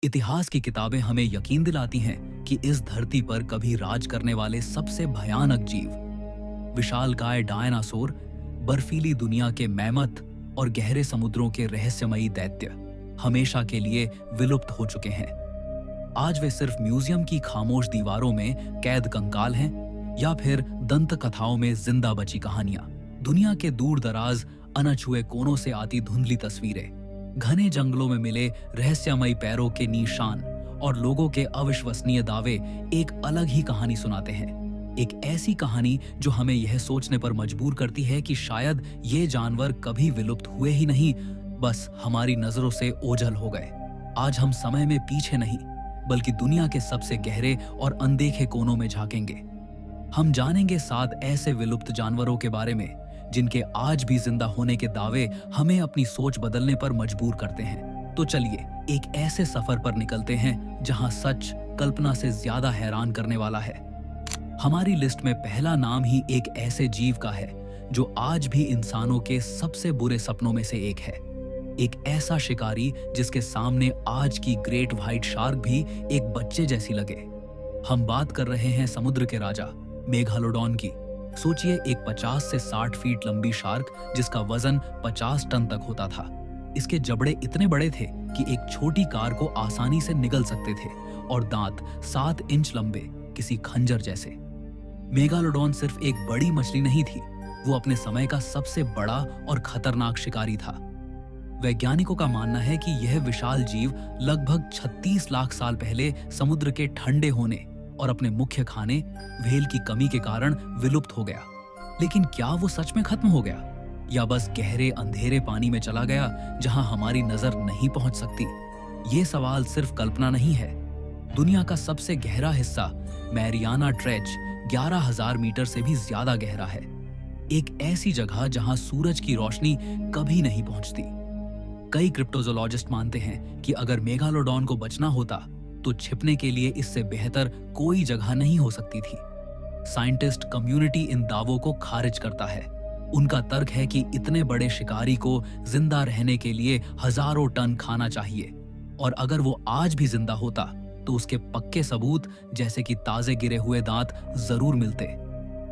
इतिहास की किताबें हमें यकीन दिलाती हैं कि इस धरती पर कभी राज करने वाले सबसे भयानक जीव, विशालकाय डायनासोर, बर्फीली दुनिया के मैमथ और गहरे समुद्रों के रहस्यमयी दैत्य हमेशा के लिए विलुप्त हो चुके हैं। आज वे सिर्फ म्यूजियम की खामोश दीवारों में कैद कंकाल हैं या फिर दंत कथाओं में जिंदा बची कहानियां। दुनिया के दूर दराज अनछुए कोनों से आती धुंधली तस्वीरें, घने जंगलों में मिले रहस्यमयी पैरों के निशान और लोगों के अविश्वसनीय दावे एक अलग ही कहानी सुनाते हैं। एक ऐसी कहानी जो हमें यह सोचने पर मजबूर करती है कि शायद ये जानवर कभी विलुप्त हुए ही नहीं, बस हमारी नजरों से ओझल हो गए। आज हम समय में पीछे नहीं, बल्कि दुनिया के सबसे गहरे और अनदेखे कोनों में झांकेंगे। हम जानेंगे 7 ऐसे विलुप्त जानवरों के बारे में जिनके आज भी जिंदा होने के दावे हमें अपनी सोच बदलने पर मजबूर करते हैं। तो चलिए एक ऐसे सफर पर निकलते हैं जहां सच कल्पना से ज्यादा हैरान करने वाला है। हमारी लिस्ट में पहला नाम ही एक ऐसे जीव का है जो आज भी इंसानों के सबसे बुरे सपनों में से एक है। एक ऐसा शिकारी जिसके सामने आज की ग्रेट व्हाइट शार्क भी एक बच्चे जैसी लगे। हम बात कर रहे हैं समुद्र के राजा मेगालोडॉन की। सोचिए, एक 50 से 60 फीट लंबी शार्क जिसका वजन 50 टन तक होता था। इसके जबड़े इतने बड़े थे कि एक छोटी कार को आसानी से निगल सकते थे और दांत 7 इंच लंबे, किसी खंजर जैसे। मेगालोडॉन सिर्फ एक बड़ी मछली नहीं थी, वो अपने समय का सबसे बड़ा और खतरनाक शिकारी था। वैज्ञानिकों का मानना है कि यह विशाल जीव लगभग 36 लाख साल पहले समुद्र के ठंडे होने और अपने मुख्य खाने व्हेल की कमी के कारण विलुप्त हो गया। लेकिन क्या वो सच में खत्म हो गया या बस गहरे अंधेरे पानी में चला गया जहां हमारी नजर नहीं पहुंच सकती? ये सवाल सिर्फ कल्पना नहीं है। दुनिया का सबसे गहरा हिस्सा मैरियाना ट्रेंच 11,000 मीटर से भी ज्यादा गहरा है। एक ऐसी जगह जहां सूरज की रोशनी कभी नहीं पहुंचती। कई क्रिप्टोजोलॉजिस्ट मानते हैं कि अगर मेगालोडॉन को बचना होता तो छिपने के लिए इससे बेहतर कोई जगह नहीं हो सकती थी। साइंटिस्ट कम्युनिटी इन दावों को खारिज करता है। उनका तर्क है कि इतने बड़े शिकारी को जिंदा रहने के लिए हजारों टन खाना चाहिए, और अगर वो आज भी जिंदा होता तो उसके पक्के सबूत जैसे कि ताजे गिरे हुए दांत जरूर मिलते।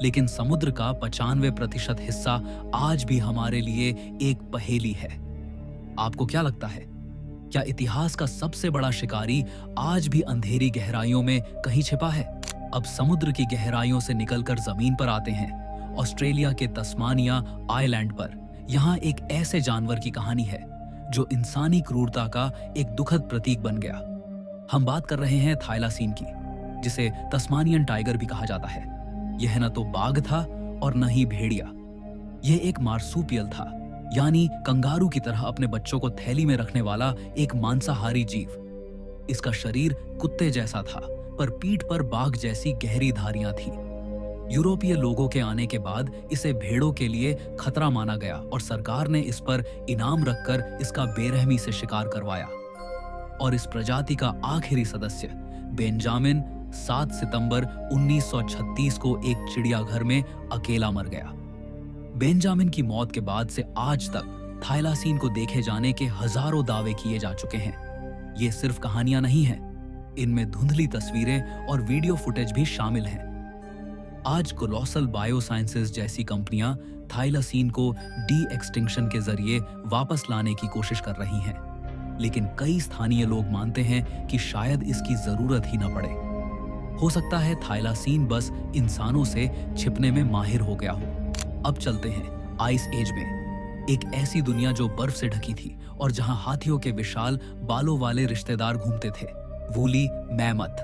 लेकिन समुद्र का 95% हिस्सा आज भी हमारे लिए एक पहेली है। आपको क्या लगता है, क्या इतिहास का सबसे बड़ा शिकारी आज भी अंधेरी गहराइयों में कहीं छिपा है? अब समुद्र की गहराइयों से निकलकर जमीन पर आते हैं, ऑस्ट्रेलिया के तस्मानिया आइलैंड पर। यहाँ एक ऐसे जानवर की कहानी है जो इंसानी क्रूरता का एक दुखद प्रतीक बन गया। हम बात कर रहे हैं थाइलासीन की, जिसे तस्मानियन टाइगर भी कहा जाता है। यह न तो बाघ था और न ही भेड़िया। यह एक मार्सूपियल था, यानी कंगारू की तरह अपने बच्चों को थैली में रखने वाला एक मांसाहारी जीव। इसका शरीर कुत्ते जैसा था, पर पीठ पर बाघ जैसी गहरी धारियां थीं। यूरोपीय लोगों के आने के बाद इसे भेड़ों के लिए खतरा माना गया और सरकार ने इस पर इनाम रखकर इसका बेरहमी से शिकार करवाया। और इस प्रजाति का आखिरी सदस्य बेंजामिन 7 सितंबर 1936 को एक चिड़ियाघर में अकेला मर गया। बेंजामिन की मौत के बाद से आज तक थाइलासीन को देखे जाने के हजारों दावे किए जा चुके हैं। ये सिर्फ कहानियां नहीं हैं, इनमें धुंधली तस्वीरें और वीडियो फुटेज भी शामिल हैं। आज कोलोसल बायोसाइंसेज जैसी कंपनियां थाइलासीन को डी एक्सटिंक्शन के जरिए वापस लाने की कोशिश कर रही हैं, लेकिन कई स्थानीय लोग मानते हैं कि शायद इसकी जरूरत ही न पड़े। हो सकता है थाइलासीन बस इंसानों से छिपने में माहिर हो गया हो। अब चलते हैं आइस एज में, एक ऐसी दुनिया जो बर्फ से ढकी थी और जहां हाथियों के विशाल बालों वाले रिश्तेदार घूमते थे। वूली मैमथ,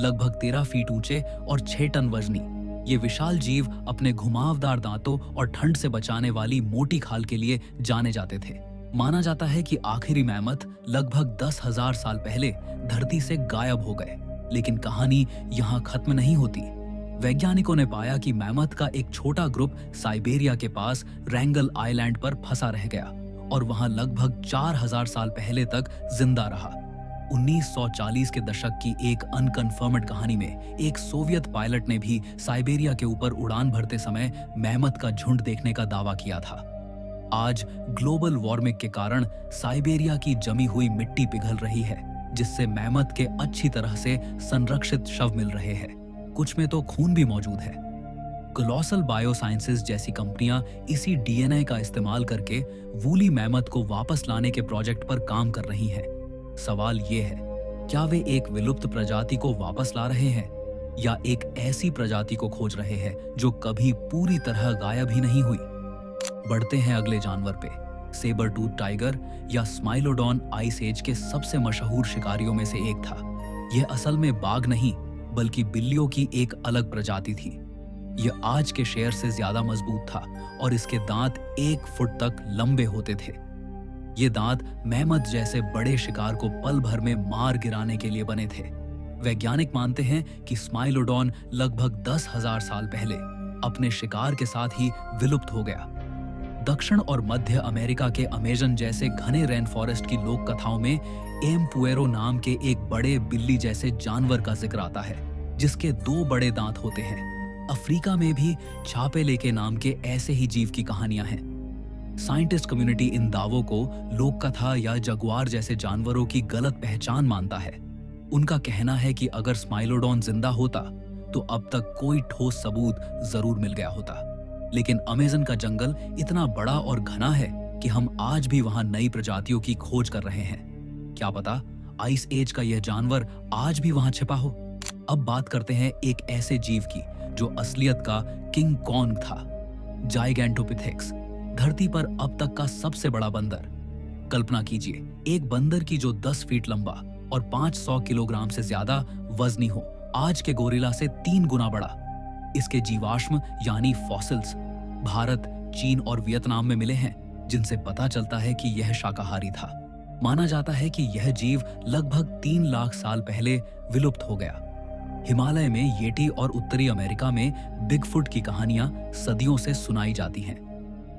लगभग 13 फीट ऊंचे और 6 टन वजनी। ये विशाल जीव अपने घुमावदार दांतों और ठंड से बचाने वाली मोटी खाल के लिए जाने जाते थे। माना जाता है कि आखिरी मैमथ लगभग 10,000 साल पहले धरती से गायब हो गए, लेकिन कहानी यहाँ खत्म नहीं होती। वैज्ञानिकों ने पाया कि मैमथ का एक छोटा ग्रुप साइबेरिया के पास रैंगल आइलैंड पर फंसा रह गया और वहां लगभग 4,000 साल पहले तक जिंदा रहा। 1940 के दशक की एक अनकन्फर्म्ड कहानी में एक सोवियत पायलट ने भी साइबेरिया के ऊपर उड़ान भरते समय मैमथ का झुंड देखने का दावा किया था। आज ग्लोबल वार्मिंग के कारण साइबेरिया की जमी हुई मिट्टी पिघल रही है, जिससे मैमथ के अच्छी तरह से संरक्षित शव मिल रहे हैं। कुछ में तो खून भी मौजूद है। कोलोसल बायोसाइंसेज जैसी कंपनियां इसी डीएनए का इस्तेमाल करके वूली मैमथ को वापस लाने के प्रोजेक्ट पर काम कर रही हैं। सवाल ये है, क्या वे एक विलुप्त प्रजाति को वापस ला रहे हैं या एक ऐसी प्रजाति को खोज रहे हैं जो कभी पूरी तरह गायब ही नहीं हुई? बढ़ते हैं अगले जानवर पे। सेबर टूथ टाइगर या स्माइलोडॉन आइस एज के सबसे मशहूर शिकारियों में से एक था। यह असल में बाघ नहीं बल्कि बिल्लियों की एक अलग प्रजाति थी। यह आज के शेर से ज्यादा मजबूत था और इसके दांत 1 फुट तक लंबे होते थे। ये दांत मैमथ जैसे बड़े शिकार को पल भर में मार गिराने के लिए बने थे। वैज्ञानिक मानते हैं कि स्माइलोडॉन लगभग 10,000 साल पहले अपने शिकार के साथ ही विलुप्त हो गया। दक्षिण और मध्य अमेरिका के अमेजन जैसे घने रेन फॉरेस्ट की लोक कथाओं में एमपुएरो नाम के एक बड़े बिल्ली जैसे जानवर का जिक्र आता है, जिसके 2 बड़े दांत होते हैं। अफ्रीका में भी छापेले के नाम के ऐसे ही जीव की कहानियां हैं। साइंटिस्ट कम्युनिटी इन दावों को लोक कथा या जगुआर जैसे जानवरों की गलत पहचान मानता है। उनका कहना है कि अगर स्माइलोडॉन जिंदा होता तो अब तक कोई ठोस सबूत जरूर मिल गया होता। लेकिन अमेज़न का जंगल इतना बड़ा और घना है कि हम आज भी वहां नई प्रजातियों की खोज कर रहे हैं। क्या पता आइस एज का यह जानवर आज भी वहां छिपा हो। अब बात करते हैं एक ऐसे जीव की जो असलियत का किंग कॉन्ग था, जाइगैंटोपिथेक्स, धरती पर अब तक का सबसे बड़ा बंदर। कल्पना कीजिए, एक बंदर की जो 10 फीट लंबा और 500 किलोग्राम से ज्यादा वजनी हो, आज के गोरिल्ला से 3 गुना बड़ा। इसके जीवाश्म यानी फॉसिल्स भारत, चीन और वियतनाम में मिले हैं, जिनसे पता चलता है कि यह शाकाहारी था। माना जाता है कि यह जीव लगभग 3 लाख साल पहले विलुप्त हो गया। हिमालय में येटी और उत्तरी अमेरिका में बिगफुट की कहानियां सदियों से सुनाई जाती हैं।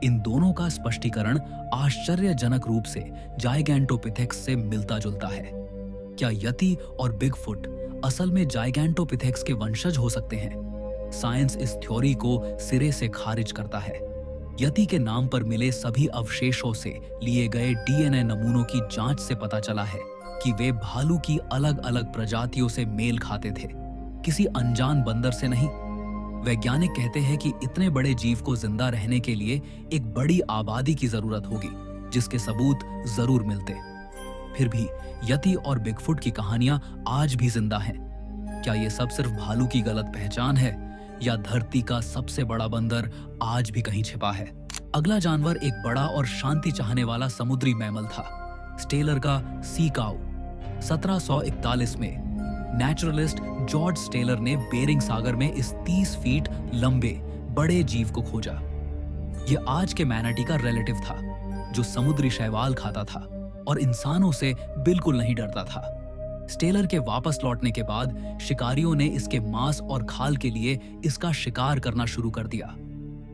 इन दोनों का स्पष्टीकरण आश्चर्यजनक रूप से जाइगैंटोपिथेक्स से मिलता जुलता है। क्या यति और बिगफुट असल में जाइगैंटोपिथेक्स के वंशज हो सकते हैं? साइंस इस थ्योरी को सिरे से खारिज करता है। यति के नाम पर मिले सभी अवशेषों से लिए गए डीएनए नमूनों की जांच से पता चला है कि वे भालू की अलग अलग प्रजातियों से मेल खाते थे, किसी अनजान बंदर से नहीं। वैज्ञानिक कहते हैं कि इतने बड़े जीव को जिंदा रहने के लिए एक बड़ी आबादी की जरूरत होगी, जिसके सबूत जरूर मिलते। फिर भी यति और बिगफुट की कहानियां आज भी जिंदा हैं। क्या ये सब सिर्फ भालू की गलत पहचान है या धरती का सबसे बड़ा बंदर आज भी कहीं छिपा है? अगला जानवर एक बड़ा और शांति चाहने वाला समुद्री मैमल था, स्टेलर का सी काऊ। 1741 में नेचुरलिस्ट जॉर्ज स्टेलर ने बेरिंग सागर में इस 30 फीट लंबे बड़े जीव को खोजा। यह आज के मैनाटी का रिलेटिव था, जो समुद्री शैवाल खाता था और इंसानों से बिल्कुल नहीं डरता था। स्टेलर के वापस लौटने के बाद शिकारियों ने इसके मांस और खाल के लिए इसका शिकार करना शुरू कर दिया।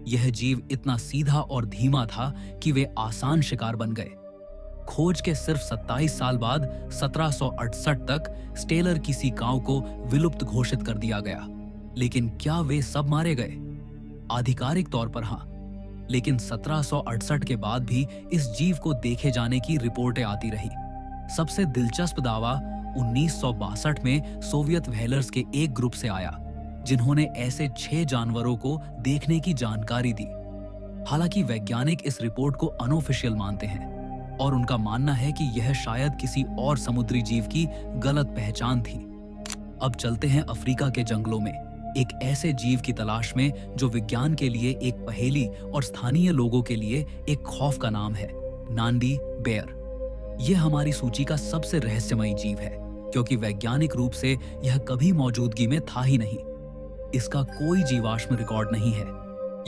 यह जीव इतना सीधा और धीमा था कि वे आसान शिकार बन गए। खोज के सिर्फ 27 साल बाद 1768 तक स्टेलर की सी काऊ को विलुप्त घोषित कर दिया गया। लेकिन क्या वे सब मारे गए? आधिकारिक तौर पर हाँ, लेकिन 1768 के बाद भी इस जीव को देखे जाने की रिपोर्टें आती रही। सबसे दिलचस्प दावा 1962 में सोवियत व्हेलर्स के एक ग्रुप से आया, जिन्होंने ऐसे 6 जानवरों को देखने की जानकारी दी। हालांकि वैज्ञानिक इस रिपोर्ट को अनऑफिशियल मानते हैं और उनका मानना है कि यह शायद किसी और समुद्री जीव की गलत पहचान थी। अब चलते हैं अफ्रीका के जंगलों में एक ऐसे जीव की तलाश में जो विज्ञान के लिए एक पहेली और स्थानीय लोगों के लिए एक खौफ का नाम है, नांदी बेयर। यह हमारी सूची का सबसे रहस्यमयी जीव है, क्योंकि वैज्ञानिक रूप से यह कभी मौजूदगी में था ही नहीं। इसका कोई जीवाश्म रिकॉर्ड नहीं है।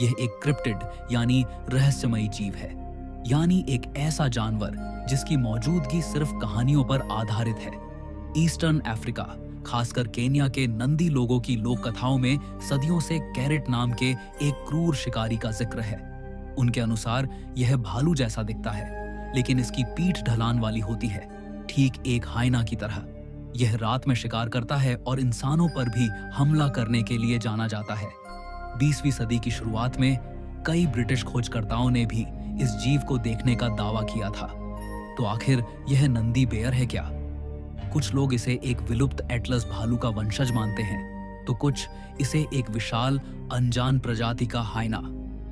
यह एक क्रिप्टिड यानी रहस्यमयी जीव है, यानी एक ऐसा जानवर जिसकी मौजूदगी सिर्फ कहानियों पर आधारित है। ईस्टर्न अफ्रीका, खासकर केन्या के नंदी लोगों की लोक कथाओं में सदियों से कैरेट नाम के एक क्रूर शिकारी का जिक्र है। उनके अनुसार यह भालू जैसा दिखता है, लेकिन इसकी पीठ ढलान वाली होती है, ठीक एक हाइना की तरह। यह रात में शिकार करता है और इंसानों पर भी हमला करने के लिए जाना जाता है। 20वीं सदी की शुरुआत में कई ब्रिटिश खोजकर्ताओं ने भी इस जीव को देखने का दावा किया था। तो आखिर यह नंदी बेयर है क्या? कुछ लोग इसे एक विलुप्त एटलस भालू का वंशज मानते हैं, तो कुछ इसे एक विशाल अनजान प्रजाति का हाइना।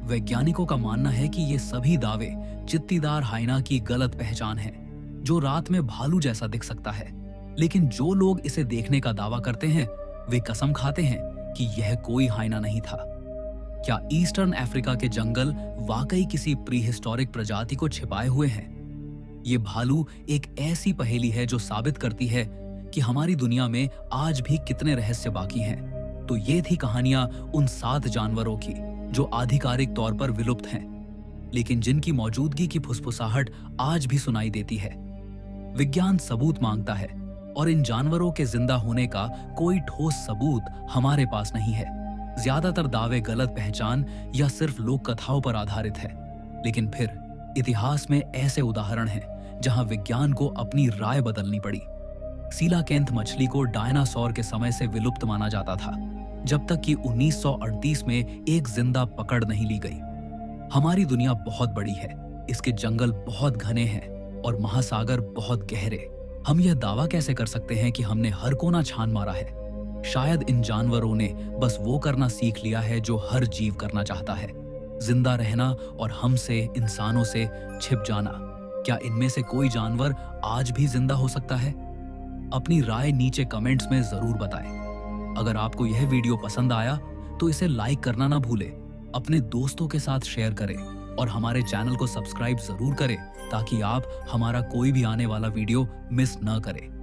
वैज्ञानिकों का मानना है कि ये सभी दावे चित्तीदार हाइना की गलत पहचान है, जो रात में भालू जैसा दिख सकता है। लेकिन जो लोग इसे देखने का दावा करते हैं, वे कसम खाते हैं कि यह कोई हाइना नहीं था। क्या ईस्टर्न अफ्रीका के जंगल वाकई किसी प्रीहिस्टोरिक प्रजाति को छिपाए हुए हैं? ये भालू एक ऐसी पहेली है जो साबित करती है कि हमारी दुनिया में आज भी कितने रहस्य बाकी हैं। तो ये थी कहानियां उन 7 जानवरों की जो आधिकारिक तौर पर विलुप्त हैं, लेकिन जिनकी मौजूदगी की फुसफुसाहट आज भी सुनाई देती है। विज्ञान सबूत मांगता है और इन जानवरों के जिंदा होने का कोई ठोस सबूत हमारे पास नहीं है। ज्यादातर दावे गलत पहचान या सिर्फ लोक कथाओं पर आधारित है। लेकिन फिर इतिहास में ऐसे उदाहरण हैं जहां विज्ञान को अपनी राय बदलनी पड़ी। सीलाकेंथ मछली को डायनासोर के समय से विलुप्त माना जाता था, जब तक कि 1938 में एक जिंदा पकड़ नहीं ली गई। हमारी दुनिया बहुत बड़ी है, इसके जंगल बहुत घने हैं और महासागर बहुत गहरे। हम यह दावा कैसे कर सकते हैं कि हमने हर कोना छान मारा है? शायद इन जानवरों ने बस वो करना सीख लिया है जो हर जीव करना चाहता है, जिंदा रहना और हमसे, इंसानों से छिप जाना। क्या इनमें से कोई जानवर आज भी जिंदा हो सकता है? अपनी राय नीचे कमेंट्स में जरूर बताएं। अगर आपको यह वीडियो पसंद आया तो इसे लाइक करना ना भूलें, अपने दोस्तों के साथ शेयर करें और हमारे चैनल को सब्सक्राइब जरूर करें ताकि आप हमारा कोई भी आने वाला वीडियो मिस न करें।